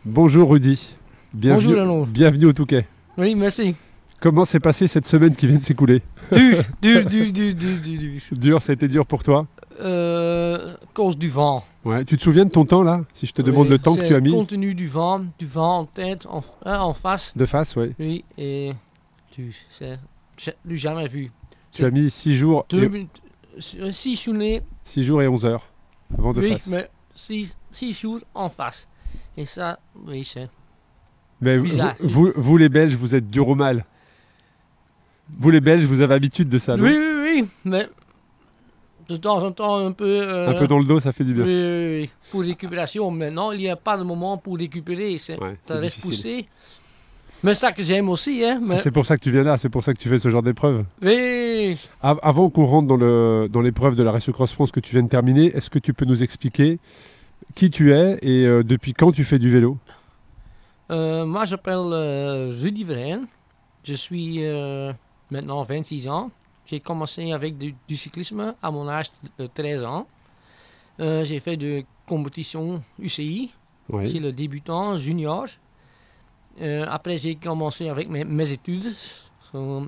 Bonjour Rudy, Bonjour Alain. Bienvenue au Touquet. Oui, merci. Comment s'est passée cette semaine qui vient de s'écouler? Dur. Dur, ça a été dur pour toi? Cause du vent. Ouais, tu te souviens de ton temps là? Si je te demande le temps que tu as mis? Compte tenu du vent en tête, en face. De face, oui. Oui, et j'ai jamais vu. Tu as mis 6 jours, 6 journées. 6 jours et 11 heures avant de Oui, face. mais 6 jours en face. Et ça, oui, c'est Mais bizarre. vous les Belges, vous êtes dur au mal. Vous les Belges, vous avez l'habitude de ça, non? Oui, mais de temps en temps un peu... Un peu dans le dos, ça fait du bien. Oui. Pour récupération, maintenant, il n'y a pas de moment pour récupérer. Ça reste difficile. poussé. Mais ça que j'aime aussi, hein. Mais... C'est pour ça que tu viens là, c'est pour ça que tu fais ce genre d'épreuve. Oui. Avant qu'on rentre dans l'épreuve de la Race Cross France que tu viens de terminer, est-ce que tu peux nous expliquer qui tu es et depuis quand tu fais du vélo? Moi, je m'appelle Rudy Verheyen. Je suis maintenant 26 ans. J'ai commencé avec du cyclisme à mon âge de 13 ans. J'ai fait de compétition UCI. Oui. C'est le débutant junior. Après, j'ai commencé avec mes études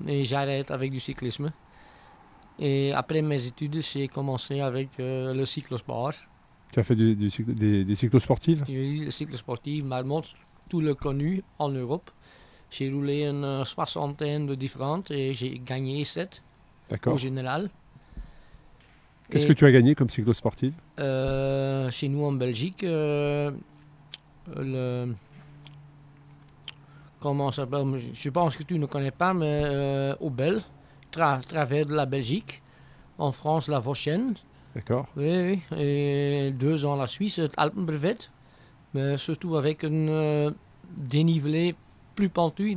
et j'arrête avec du cyclisme. Et après mes études, j'ai commencé avec le cyclosport. Tu as fait des cyclosportives? Oui, le cyclosportif, malgré tout le connu en Europe. J'ai roulé une soixantaine de différentes et j'ai gagné 7 au général. Qu'est-ce que tu as gagné comme cyclosportive? Chez nous en Belgique, comment ça s'appelle? Je pense que tu ne connais pas, mais au Bel, travers de la Belgique. En France, la Vosgène. D'accord. Oui. Et 2 ans la Suisse, het Alpenbrevet. Mais surtout avec un dénivelé plus pentu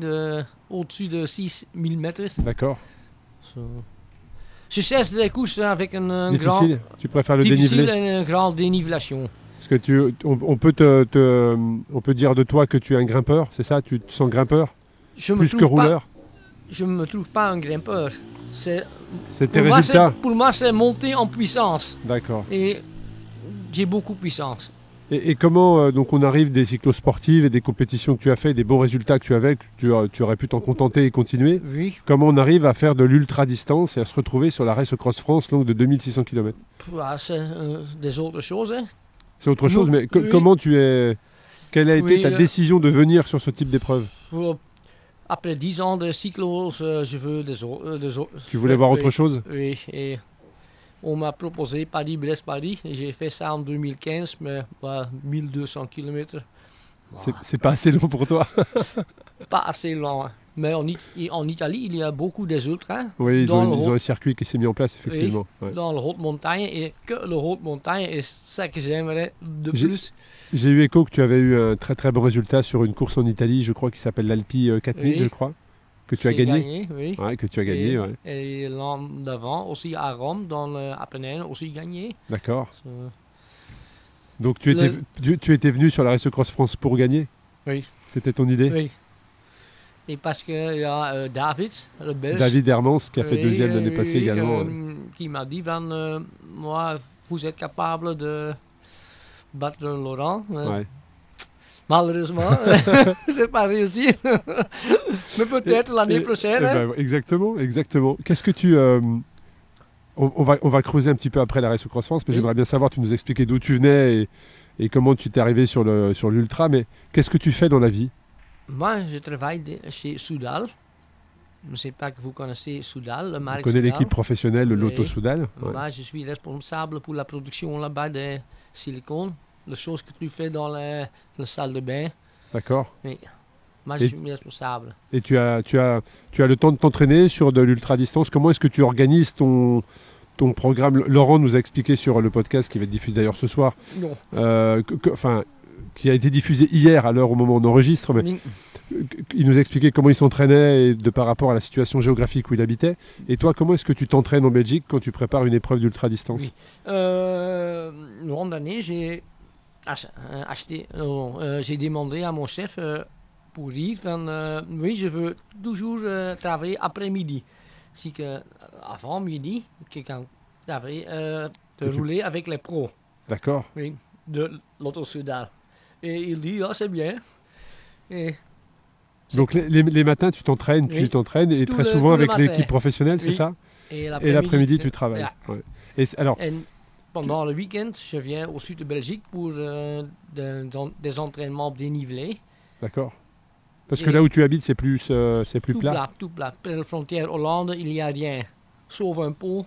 au-dessus de 6000 mètres. D'accord. Je cherche des courses avec un difficile. grand... Tu préfères le difficile dénivelé? et une grande dénivelation. Parce que on peut on peut dire de toi que tu es un grimpeur, c'est ça? Tu te sens grimpeur? Plus que rouleur? Je ne me trouve pas un grimpeur. C'est tes résultats? Pour moi, c'est monter en puissance. D'accord. Et j'ai beaucoup de puissance. Et comment donc on arrive des cyclosportives et des compétitions que tu as fait, des bons résultats que tu avais, que tu aurais pu t'en contenter et continuer? Oui. Comment on arrive à faire de l'ultra-distance et à se retrouver sur la Race Cross France longue de 2600 km? C'est des autres choses. Hein. C'est autre chose, mais comment tu es... Quelle a été ta décision de venir sur ce type d'épreuve? Après 10 ans de cyclo, je veux des autres. Tu voulais voir autre chose? Oui, et on m'a proposé Paris-Brest-Paris. J'ai fait ça en 2015, mais 1200 km. C'est pas assez long pour toi? Pas assez long. Mais en Italie, il y a beaucoup des ultras. Oui, ils ont un circuit qui s'est mis en place, effectivement. Oui, dans le haute montagne. Et que le haute montagne est ça que j'aimerais de plus. J'ai eu écho que tu avais eu un très très bon résultat sur une course en Italie, je crois, qui s'appelle l'Alpi 4000, je crois, que tu as gagné. Oui. Ouais, que tu as gagné, ouais. Et l'an d'avant, aussi à Rome, dans l'Apennine, aussi gagné. D'accord. Donc tu étais venu sur la Race Cross France pour gagner? Oui. C'était ton idée? Oui. Et parce qu'il y a David, le Belge. David Hermans, qui a fait deuxième l'année passée également. Qui m'a dit, moi, vous êtes capable de battre Laurent. Ouais. Malheureusement, c'est pas réussi. Mais peut-être l'année prochaine. Ben, exactement. Qu'est-ce que tu... on va creuser un petit peu après la Race Cross France, mais j'aimerais bien savoir, tu nous expliquer d'où tu venais et comment tu t'es arrivé sur l'ultra, mais qu'est-ce que tu fais dans la vie? Moi, je travaille chez Soudal. Je ne sais pas que vous connaissez Soudal, le marque. On connaît Soudal. L'équipe professionnelle, le Lotto Soudal. Ouais. Moi, je suis responsable pour la production là-bas de silicone, les choses que tu fais dans la salle de bain. D'accord. Oui. Moi, je suis responsable. Et tu as le temps de t'entraîner sur de l'ultra-distance. Comment est-ce que tu organises ton programme? Laurent nous a expliqué sur le podcast qui va être diffusé d'ailleurs ce soir. Non. Qui a été diffusé hier à l'heure au moment où on enregistre, mais il nous a expliqué comment il s'entraînait par rapport à la situation géographique où il habitait. Et toi, comment est-ce que tu t'entraînes en Belgique quand tu prépares une épreuve d'ultra-distance? Oui. L'an dernier, j'ai demandé à mon chef pour dire oui, je veux toujours travailler après-midi. C'est que avant midi, quelqu'un travaille rouler avec les pros. D'accord. Oui, de l'Auto Soudal. Et il dit, ah, c'est bien. Et donc les matins, tu t'entraînes, Oui. et Tout très le- souvent tout le avec matin. l'équipe professionnelle, c'est Oui. ça? et Et l'après-midi, tu travailles. Ja. Ouais. Et alors, En pendant le week-end, je viens au sud de Belgique pour des entraînements dénivelés. d'accord. Parce que Et- là où tu habites, c'est plus Tout plat. plat, tout plat. Près de la frontière Hollande, il n'y a rien. Sauf un pont.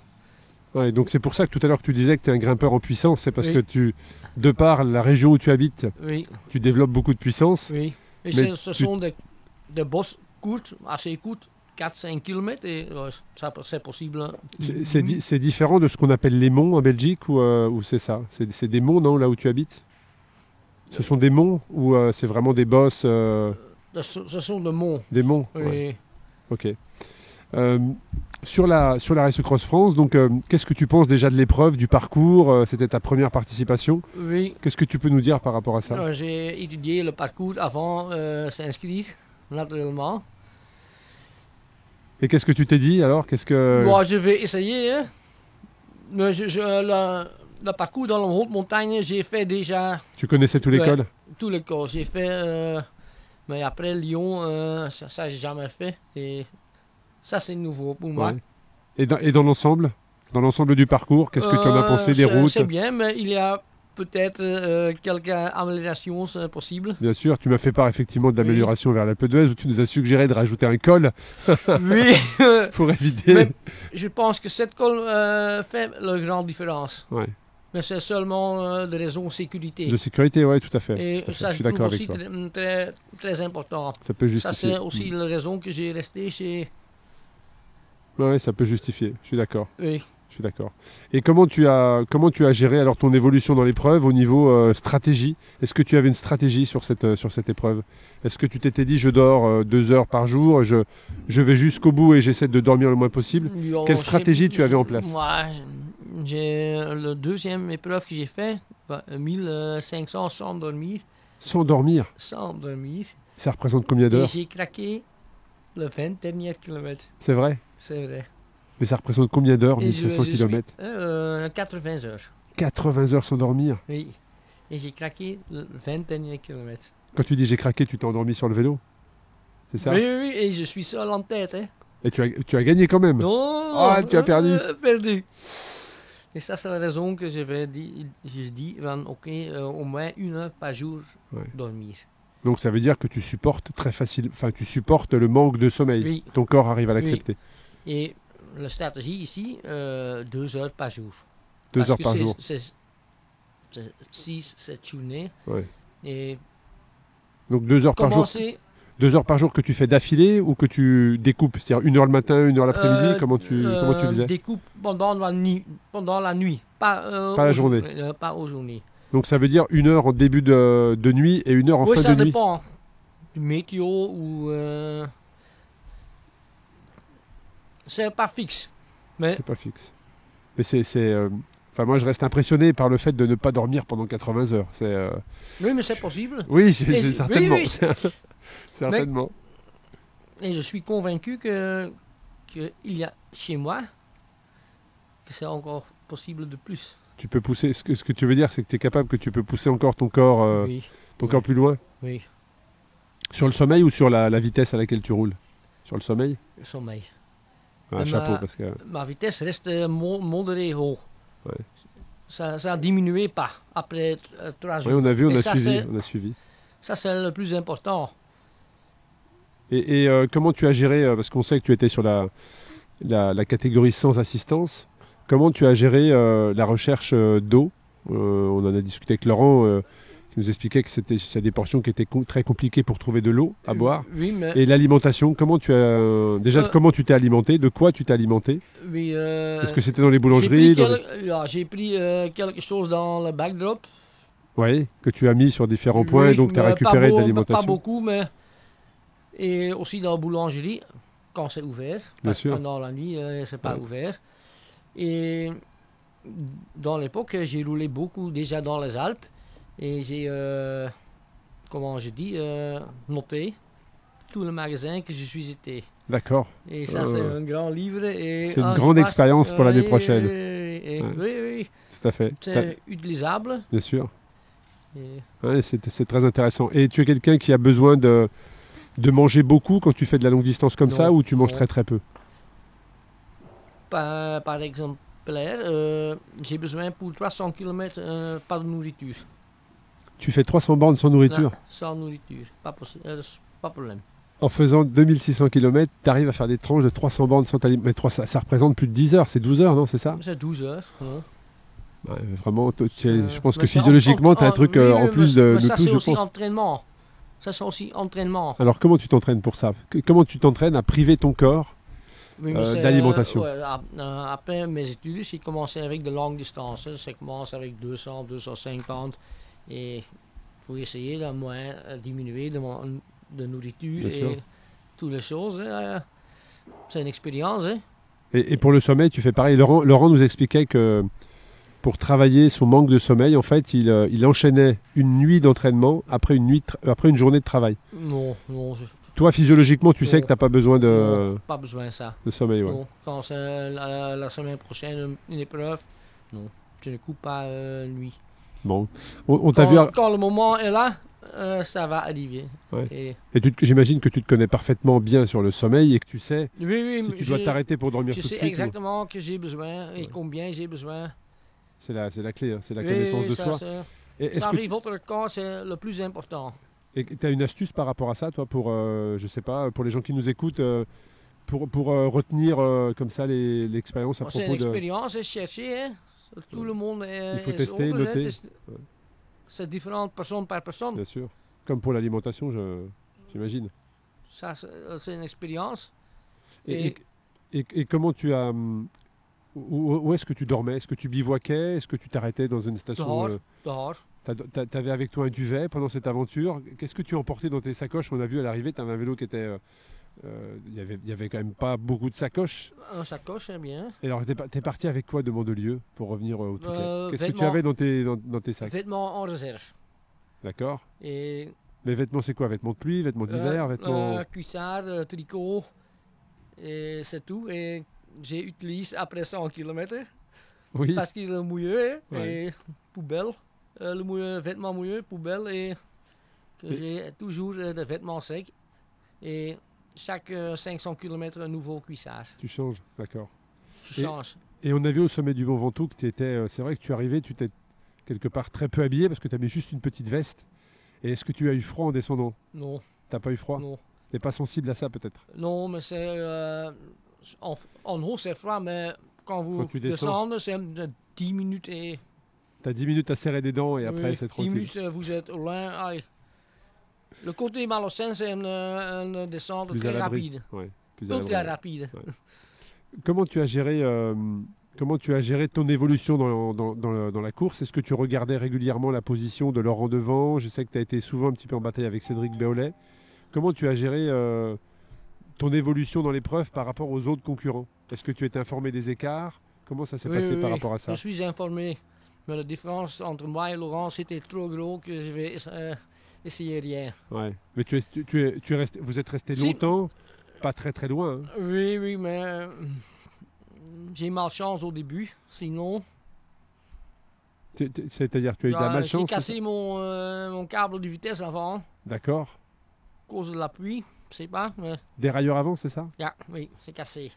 Ouais, donc c'est pour ça que tout à l'heure tu disais que tu es un grimpeur en puissance, c'est parce Oui. que de par la région où tu habites, Oui, tu développes beaucoup de puissance. oui. Et Mais ce tu- sont des bosses courtes, assez courtes, 4-5 km. Et ça, c'est possible. C'est différent de ce qu'on appelle les monts en Belgique ou c'est ça? C'est des monts, non, là où tu habites? Ce sont des monts ou c'est vraiment des bosses Ce sont des monts. des monts? Oui. Ouais, ok. Sur la Race Cross France, donc qu'est-ce que tu penses déjà de l'épreuve, du parcours? C'était ta première participation. Oui. Qu'est-ce que tu peux nous dire par rapport à ça? J'ai étudié le parcours avant s'inscrire, naturellement. Et qu'est-ce que tu t'es dit alors? Qu'est-ce que Bon, je vais essayer. Hein. Mais le parcours dans la haute montagne, j'ai fait déjà tu connaissais tous les Ouais. cols? tous les cours. J'ai fait, mais après Lyon, ça j'ai jamais fait. Et ça c'est nouveau pour moi. Ouais. Et dans l'ensemble? Dans l'ensemble du parcours, qu'est-ce que tu en as pensé des routes? C'est bien, mais il y a peut-être quelques améliorations possibles. Bien sûr, tu m'as fait part effectivement de l'amélioration vers l'Alpe d'Huez où tu nous as suggéré de rajouter un col Oui, pour éviter. mais je pense que cette col fait la grande différence. Ouais. Mais c'est seulement des raisons de sécurité. De sécurité, oui, tout à fait. Et Tout à fait. ça, Je je suis trouve d'accord avec aussi toi. très, très important. Ça peut Ça, justifier. c'est aussi la raison que j'ai resté chez. Ouais, ça peut justifier. Je suis d'accord. Oui. Je suis d'accord. Et comment tu as géré alors ton évolution dans l'épreuve au niveau stratégie? Est-ce que tu avais une stratégie sur cette épreuve? Est-ce que tu t'étais dit je dors 2 heures par jour, je vais jusqu'au bout et j'essaie de dormir le moins possible? Yo, Quelle stratégie tu avais en place? Moi, j'ai le deuxième épreuve que j'ai fait, 1500 sans dormir. Sans dormir? Sans dormir. Ça représente combien Et d'heures? j'ai craqué le 20 derniers kilomètres. C'est vrai? C'est vrai. Mais ça représente combien d'heures, Et 1500 je suis, km? 80 heures. 80 heures sans dormir? Oui. Et j'ai craqué le 20 derniers kilomètres. Quand tu dis j'ai craqué, tu t'es endormi sur le vélo? C'est ça? Oui, oui, oui, et je suis seul en tête. Hein. Et tu as gagné quand même? Non, Ah, tu as perdu. Perdu. Et ça, c'est la raison que je dis, ok, au moins 1 heure par jour Ouais. dormir. Donc ça veut dire que tu supportes très facile, enfin tu supportes le manque de sommeil. Oui. Ton corps arrive à l'accepter. Et la stratégie ici, 2 heures par jour. 2 Parce heures que par jour. C'est 6-7 journées. Ouais. Et Donc 2 heures par jour. commencer 2 heures par jour que tu fais d'affilée ou que tu découpes? C'est-à-dire 1 heure le matin, 1 heure l'après-midi? Comment tu faisais? découpe pendant la nuit. Pas Pas la journée. Pas aux journées. Donc ça veut dire 1 heure en début de nuit et 1 heure en Oui, fin ça de nuit? dépend du météo ou... c'est pas fixe. Mais C'est pas fixe. Mais enfin moi je reste impressionné par le fait de ne pas dormir pendant 80 heures. oui, mais c'est possible. Oui, Et- certainement. oui, Certainement. Et je suis convaincu que il y a chez moi que c'est encore possible de plus. Tu peux pousser. Ce que tu veux dire, c'est que tu es capable, que tu peux pousser encore ton corps, Oui, corps plus loin? oui, Sur le sommeil ou sur la vitesse à laquelle tu roules? Sur le sommeil? le sommeil. Un Mais chapeau, parce que... Ma vitesse reste modérée haut. Ouais. Ça a diminué pas après 3 jours. Oui, on a vu, Et ça, on a suivi. Ça, c'est le plus important. Et comment tu as géré, parce qu'on sait que tu étais sur la catégorie sans assistance, comment tu as géré la recherche d'eau? On en a discuté avec Laurent, qui nous expliquait que c'est des portions qui étaient très compliquées pour trouver de l'eau à boire. Oui, mais... Et l'alimentation, comment tu as... Déjà, comment tu t'es alimenté? De quoi tu t'es alimenté? Oui, Est-ce que c'était dans les boulangeries? j'ai pris quelque chose dans le backdrop. Oui, que tu as mis sur différents points Oui, et donc tu as mais récupéré de Pas l'alimentation. beaucoup, mais... Et aussi dans la boulangerie, quand c'est ouvert. Bien Parce que sûr. pendant la nuit, c'est pas Ouais. ouvert. Et dans l'époque, j'ai roulé beaucoup déjà dans les Alpes. Et j'ai, comment je dis, noté tous les magasins que je suis été. D'accord. Et ça, c'est un grand livre. C'est une grande expérience pour l'année prochaine. Oui, oui, Tout à fait. c'est utilisable. Bien sûr. Ouais, c'est très intéressant. Et tu es quelqu'un qui a besoin de manger beaucoup quand tu fais de la longue distance comme ça, ou tu manges très très peu? Par exemple, j'ai besoin pour 300 km pas de nourriture. Tu fais 300 bornes sans nourriture? Non, sans nourriture, pas problème. En faisant 2600 km, tu arrives à faire des tranches de 300 bornes sans t'alimenter. Mais ça représente plus de 10 heures, c'est 12 heures, non? C'est ça? C'est 12 heures. Ouais, vraiment, je pense que physiologiquement, tu as un truc en plus de ça, tout, c'est je aussi pense. entraînement. Ça, c'est aussi entraînement. Alors, comment tu t'entraînes pour ça? Comment tu t'entraînes à priver ton corps d'alimentation? Après mes études, j'ai commencé avec de longues distances. Ça commence avec 200, 250. Et il faut essayer de moins diminuer de nourriture et toutes les choses. C'est une expérience. Et pour le sommeil, tu fais pareil. Laurent nous expliquait que pour travailler son manque de sommeil, en fait, il enchaînait une nuit d'entraînement après une journée de travail. Non. Toi, physiologiquement, tu sais que tu n'as pas besoin pas besoin de ça. De sommeil. Ouais. Non. Quand c'est la semaine prochaine, une épreuve, non. Je ne coupe pas nuit. Bon. On t'a vu. Quand le moment est là, ça va arriver. Ouais. Et j'imagine que tu te connais parfaitement bien sur le sommeil et que tu sais si tu dois t'arrêter pour dormir tout de suite. Je sais exactement que j'ai besoin et combien j'ai besoin. C'est la clé, c'est la connaissance de soi. Ça arrive, votre corps, c'est le plus important. Et tu as une astuce par rapport à ça, toi, pour, je sais pas, pour les gens qui nous écoutent, pour retenir comme ça l'expérience à propos de... C'est une expérience, c'est chercher. Hein. Tout le monde est... Il faut tester, noter. C'est différent personne par personne. Bien sûr. Comme pour l'alimentation, j'imagine. Ça, c'est une expérience. Et comment tu as... Où est-ce que tu dormais? Est-ce que tu bivouaquais? Est-ce que tu t'arrêtais dans une station? Dehors. Tu avais avec toi un duvet pendant cette aventure. Qu'est-ce que tu emportais dans tes sacoches? On a vu à l'arrivée, tu avais un vélo qui était... Il y avait quand même pas beaucoup de sacoches. Un sacoche, c'est bien. Et alors, t'es parti avec quoi de Mandelieu pour revenir au Touquet? Qu'est-ce que tu avais dans tes sacs? Vêtements en réserve. D'accord. Et... Mais vêtements, c'est quoi? Vêtements de pluie, vêtements d'hiver, vêtements... cuissard, tricot, et c'est tout. Et j'ai utilisé après 100 km. Oui. Parce qu'il est mouillé, et poubelle. Vêtements mouillés, poubelle, et j'ai toujours des vêtements secs. Et chaque 500 km, un nouveau cuissage. Tu changes, d'accord. Je change. Et on a vu au sommet du Mont Ventoux que c'est vrai que tu arrivais, tu t'es quelque part très peu habillé parce que tu avais juste une petite veste. Et est-ce que tu as eu froid en descendant? Non. T'as pas eu froid? Non. T'es pas sensible à ça peut-être? Non, mais c'est... en haut c'est froid, mais quand tu descendez, c'est 10 minutes et... T'as 10 minutes à serrer des dents et après c'est tranquille. 10 minutes, vous êtes loin. Aïe. Le côté Malocène, c'est une descente très rapide. Ouais, ultra rapide. Ouais. Comment tu as géré ton évolution dans la course? Est-ce que tu regardais régulièrement la position de Laurent Devant? Je sais que tu as été souvent un petit peu en bataille avec Cédric Béolet. Comment tu as géré ton évolution dans l'épreuve par rapport aux autres concurrents? Est-ce que tu étais informé des écarts? Comment ça s'est passé par rapport à ça? Je suis informé. Mais la différence entre moi et Laurent, c'était trop gros que je vais essayer rien. Ouais. Mais vous êtes resté longtemps, pas très très loin. Hein. Oui, mais j'ai malchance au début. Sinon... C'est-à-dire tu as eu de la malchance? J'ai cassé mon câble de vitesse avant. D'accord. À cause de la pluie, je sais pas. Mais... Dérailleur avant, c'est ça? Oui, c'est cassé.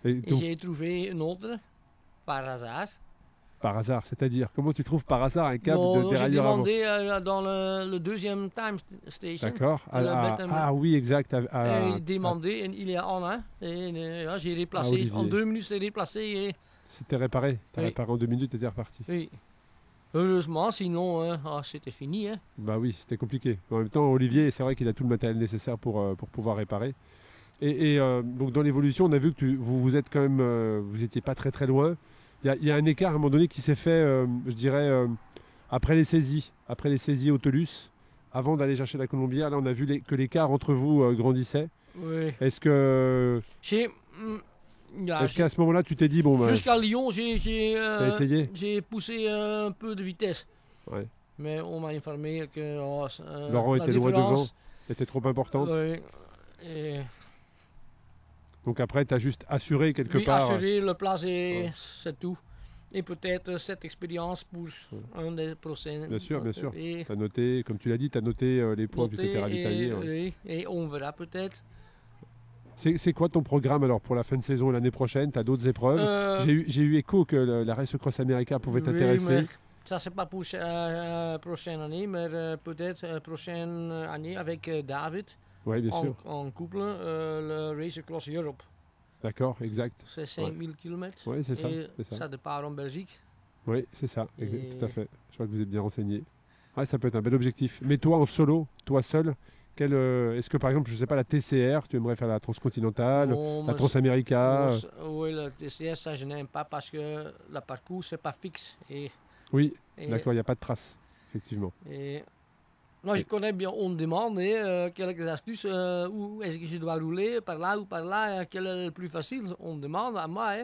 Et j'ai trouvé une autre, par hasard. Par hasard, c'est-à-dire comment tu trouves par hasard un câble de dérailleur avant? J'ai demandé dans le deuxième time station. D'accord. Oui, exact. J'ai demandé, et il y en a. Et j'ai replacé. En 2 minutes, c'est replacé. Et... C'était réparé. Tu as réparé en 2 minutes et t'es reparti. Oui. Heureusement, sinon, c'était fini. Hein. Bah oui, c'était compliqué. En même temps, Olivier, c'est vrai qu'il a tout le matériel nécessaire pour pouvoir réparer. Et donc dans l'évolution, on a vu que vous êtes quand même, vous étiez pas très très loin. Il y a un écart à un moment donné qui s'est fait, je dirais, après les saisies au Tellus, avant d'aller chercher la Colombière. Là, on a vu que l'écart entre vous grandissait. Oui. Est-ce qu'à ce moment-là, tu t'es dit bon, jusqu'à Lyon, j'ai poussé un peu de vitesse. Ouais. Mais on m'a informé que Laurent était loin devant, était trop importante. Oui. Et... Donc après, tu as juste assuré quelque part. Assuré le place et c'est tout. Et peut-être cette expérience pour un des prochains. Bien sûr, bien sûr. Et Tu as noté, comme tu l'as dit, tu as noté les points que tu t'étais ravitaillé. Oui, et on verra peut-être. C'est quoi ton programme alors pour la fin de saison et l'année prochaine? Tu as d'autres épreuves? J'ai eu écho que la Race Cross America pouvait t'intéresser. Ça, c'est pas pour la prochaine année, mais peut-être prochaine année avec David. Oui, bien sûr. En couple, le Race Across Europe. D'accord, exact. C'est 5000 km. Oui, c'est ça. Et ça départ en Belgique. Oui, c'est ça, tout à fait. Je crois que vous êtes bien renseigné. Ouais, ça peut être un bel objectif. Mais toi, en solo, toi seul, est-ce que par exemple, je sais pas, la TCR, tu aimerais faire la Transcontinentale, la Transamérica? Oui, la TCR, ça je n'aime pas parce que le parcours, c'est pas fixe. Oui, d'accord, il n'y a pas de trace, effectivement. Moi, je connais bien, on me demande quelques astuces, où est-ce que je dois rouler, par là ou par là, quel est le plus facile. On me demande à moi,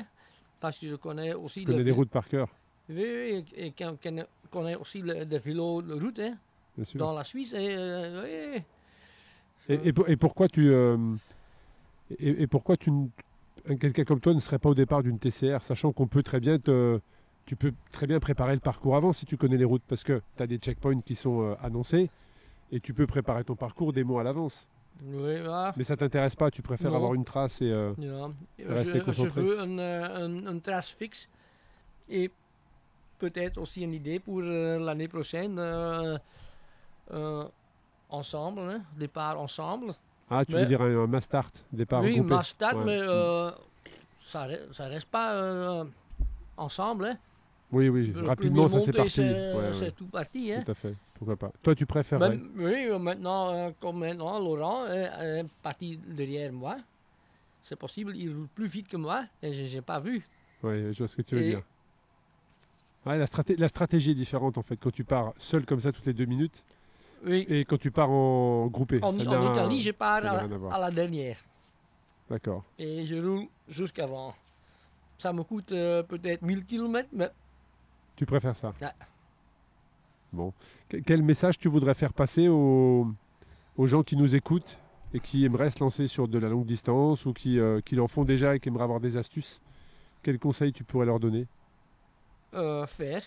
parce que je connais aussi... Tu connais les routes par cœur? Oui, et je connais aussi le vélo de route, bien sûr. Dans la Suisse. Et pourquoi quelqu'un comme toi ne serait pas au départ d'une TCR, sachant qu'on peut très bien tu peux très bien préparer le parcours avant si tu connais les routes, parce que tu as des checkpoints qui sont annoncés, et tu peux préparer ton parcours des mois à l'avance. Oui, voilà. Mais ça t'intéresse pas, tu préfères avoir une trace et rester concentré. Je veux une trace fixe, et peut-être aussi une idée pour l'année prochaine, ensemble, départ ensemble. Ah, tu veux dire un mass start, départ groupé? Oui, mass start, mais ça reste pas ensemble. Oui, rapidement ça c'est parti. C'est tout parti. Tout à fait, pourquoi pas. Toi tu préférerais? Oui, maintenant, comme maintenant, Laurent est parti derrière moi. C'est possible, il roule plus vite que moi, et je n'ai pas vu. Oui, je vois ce que tu veux dire. Ouais, la stratégie est différente en fait, quand tu pars seul comme ça toutes les 2 minutes, et quand tu pars en groupé. En Italie, je pars à la dernière. D'accord. Et je roule jusqu'avant. Ça me coûte peut-être 1000 km, mais... Tu préfères ça? Ouais. Bon. Quel message tu voudrais faire passer aux gens qui nous écoutent et qui aimeraient se lancer sur de la longue distance, ou qui en font déjà et qui aimeraient avoir des astuces? Quels conseils tu pourrais leur donner? Faire.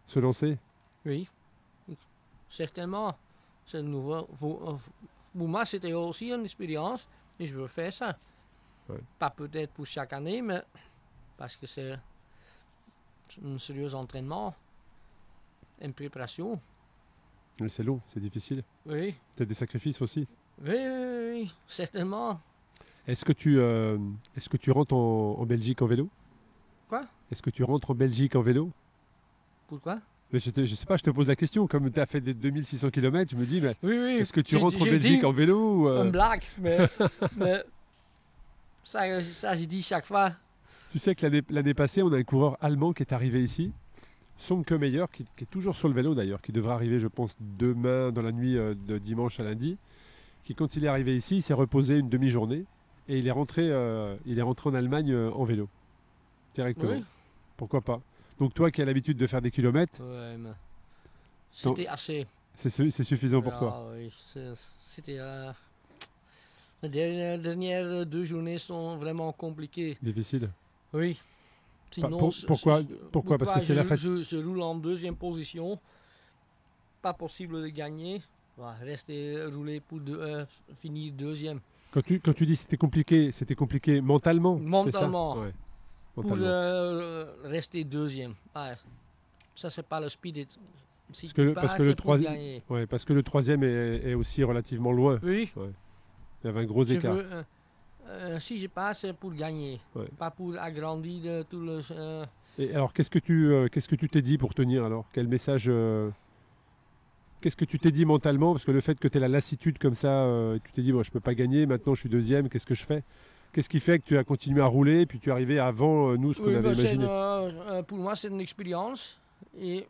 Se lancer? Oui. Certainement. C'est nouveau. Pour moi, c'était aussi une expérience et je veux faire ça. Ouais. Pas peut-être pour chaque année, mais parce que c'est un sérieux entraînement, une préparation. Mais c'est long, c'est difficile. Oui. C'est des sacrifices aussi. Oui, certainement. Est-ce que tu rentres en Belgique en vélo? Quoi? Est-ce que tu rentres en Belgique en vélo? Pourquoi? Mais je sais pas, je te pose la question. Comme tu as fait des 2600 km, je me dis, mais oui. Est-ce que tu rentres en Belgique en vélo ou une blague, mais ça j'ai dit chaque fois. Tu sais que l'année passée, on a un coureur allemand qui est arrivé ici, Sonke Meyer, qui est toujours sur le vélo d'ailleurs, qui devrait arriver, je pense, demain dans la nuit de dimanche à lundi, qui, quand il est arrivé ici, il s'est reposé une demi-journée et il est rentré en Allemagne en vélo, directement. Oui. Pourquoi pas? Donc toi qui as l'habitude de faire des kilomètres, ouais, mais c'était assez. C'est suffisant pour toi? Oui, c'était... Les dernières 2 journées sont vraiment compliquées. Difficile? Oui. Sinon, pourquoi? Parce que c'est la fatigue. Je roule en 2e position. Pas possible de gagner. Rester rouler pour finir 2e. Quand tu dis c'était compliqué mentalement? Mentalement. Ouais. Pour rester 2e. Ça, c'est pas le speed. Parce que le 3e est aussi relativement loin. Oui. Ouais. Il y avait un gros écart. Si je passe, c'est pour gagner, pas pour agrandir tout le... Et alors, qu'est-ce que tu t'es dit pour tenir alors? Quel message Qu'est-ce que tu t'es dit mentalement? Parce que le fait que tu aies la lassitude comme ça, tu t'es dit, bon, je peux pas gagner, maintenant je suis 2e, qu'est-ce que je fais? Qu'est-ce qui fait que tu as continué à rouler et puis tu es arrivé avant nous, ce qu'on avait imaginé? Pour moi, c'est une expérience et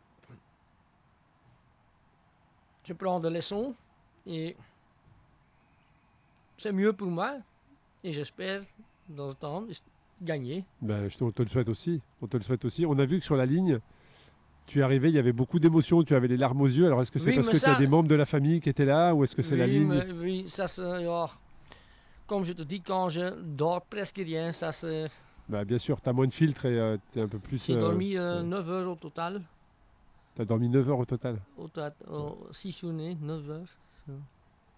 je prends des leçons et c'est mieux pour moi et j'espère dans le temps gagner. Ben, on te le souhaite aussi. On a vu que sur la ligne, tu es arrivé, il y avait beaucoup d'émotions, tu avais les larmes aux yeux. Alors est-ce que c'est parce que tu as des membres de la famille qui étaient là ou est-ce que c'est la ligne? Oui, ça c'est... comme je te dis, quand je dors presque rien, ça c'est Bah, bien sûr, tu as moins de filtres et tu es un peu plus... J'ai dormi ouais. 9 heures au total. Tu as dormi 9 heures au total. 6 journées, 9 heures.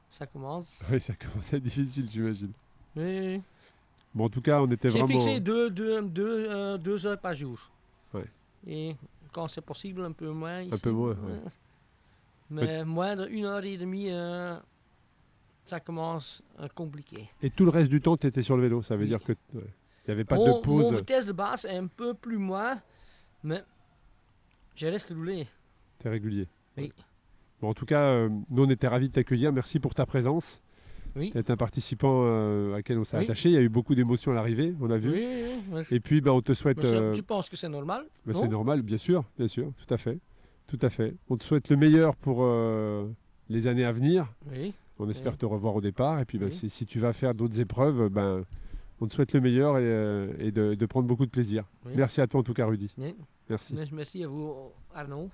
Ça commence. Oui, ça commence à être difficile, j'imagine. Oui. Bon, en tout cas, on était J'ai vraiment... fixé 2 heures par jour. Ouais. Et quand c'est possible, un peu moins ici. Un peu moins, ouais. Mais moins de 1 heure et demie, ça commence compliqué. Et tout le reste du temps, tu étais sur le vélo. Ça veut Oui. dire que il n'y avait pas de pause. Mon vitesse de base est un peu plus moins, mais je reste roulé. Tu es régulier. Oui. Bon, en tout cas, nous, on était ravis de t'accueillir. Merci pour ta présence. Oui. Tu es un participant à qui on s'est Oui. attaché. Il y a eu beaucoup d'émotions à l'arrivée, on l'a vu. Oui. Et puis, on te souhaite... Tu penses que c'est normal? c'est normal, bien sûr, tout à fait. Tout à fait. On te souhaite le meilleur pour les années à venir. Oui. On espère te revoir au départ. Et puis, Oui. si tu vas faire d'autres épreuves, on te souhaite le meilleur et de prendre beaucoup de plaisir. Oui. Merci à toi en tout cas, Rudy. Oui. Merci. Merci à vous, Arnaud.